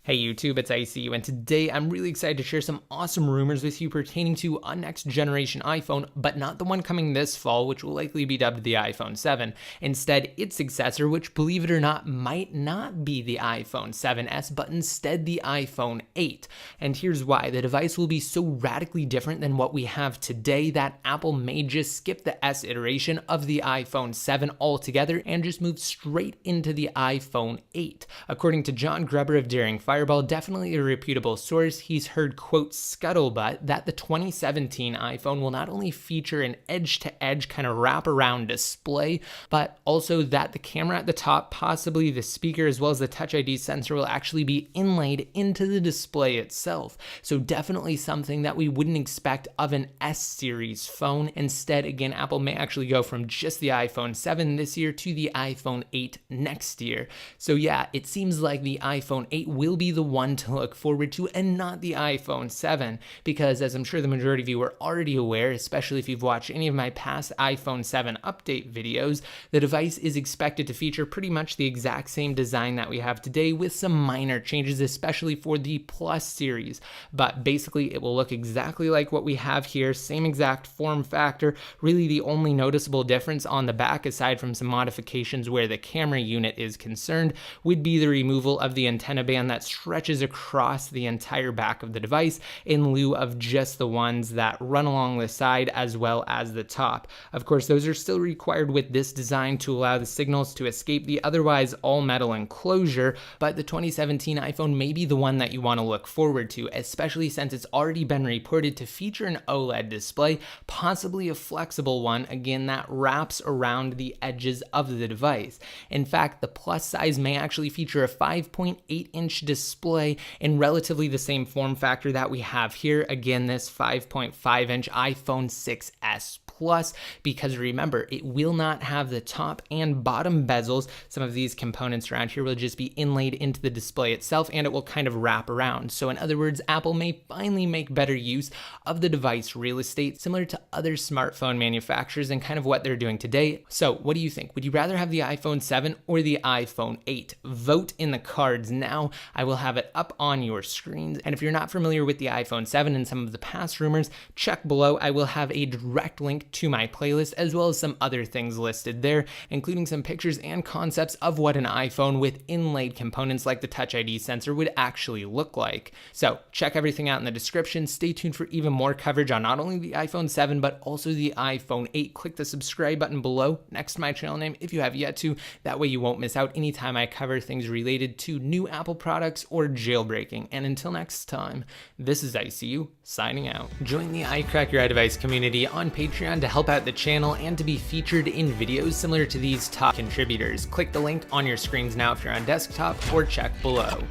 Hey YouTube, it's ICU, and today I'm really excited to share some awesome rumors with you pertaining to a next generation iPhone, but not the one coming this fall, which will likely be dubbed the iPhone 7. Instead, its successor, which believe it or not, might not be the iPhone 7s, but instead the iPhone 8. And here's why. The device will be so radically different than what we have today that Apple may just skip the S iteration of the iPhone 7 altogether and just move straight into the iPhone 8. According to John Gruber of Daring Fireball, definitely a reputable source, he's heard, quote, scuttlebutt that the 2017 iPhone will not only feature an edge-to-edge kind of wrap-around display, but also that the camera at the top, possibly the speaker, as well as the Touch ID sensor will actually be inlaid into the display itself. So definitely something that we wouldn't expect of an S-series phone. Instead, again, Apple may actually go from just the iPhone 7 this year to the iPhone 8 next year. So yeah, it seems like the iPhone 8 will be the one to look forward to and not the iPhone 7, because as I'm sure the majority of you are already aware, especially if you've watched any of my past iPhone 7 update videos, the device is expected to feature pretty much the exact same design that we have today with some minor changes, especially for the Plus series. But basically it will look exactly like what we have here, same exact form factor. Really the only noticeable difference on the back, aside from some modifications where the camera unit is concerned, would be the removal of the antenna band that stretches across the entire back of the device in lieu of just the ones that run along the side as well as the top. Of course, those are still required with this design to allow the signals to escape the otherwise all-metal enclosure, but the 2017 iPhone may be the one that you want to look forward to, especially since it's already been reported to feature an OLED display, possibly a flexible one, again, that wraps around the edges of the device. In fact, the Plus size may actually feature a 5.8-inch display in relatively the same form factor that we have here. Again, this 5.5-inch iPhone 6s Plus, because remember, it will not have the top and bottom bezels. Some of these components around here will just be inlaid into the display itself, and it will kind of wrap around. So in other words, Apple may finally make better use of the device real estate, similar to other smartphone manufacturers and kind of what they're doing today. So what do you think? Would you rather have the iPhone 7 or the iPhone 8? Vote in the cards now. I will have it up on your screens. And if you're not familiar with the iPhone 7 and some of the past rumors, check below. I will have a direct link to my playlist, as well as some other things listed there, including some pictures and concepts of what an iPhone with inlaid components like the Touch ID sensor would actually look like. So check everything out in the description. Stay tuned for even more coverage on not only the iPhone 7, but also the iPhone 8. Click the subscribe button below next to my channel name if you have yet to. That way you won't miss out anytime I cover things related to new Apple products or jailbreaking. And until next time, this is ICU signing out. Join the iCrack Your iDevice community on Patreon to help out the channel and to be featured in videos similar to these top contributors. Click the link on your screens now if you're on desktop, or check below.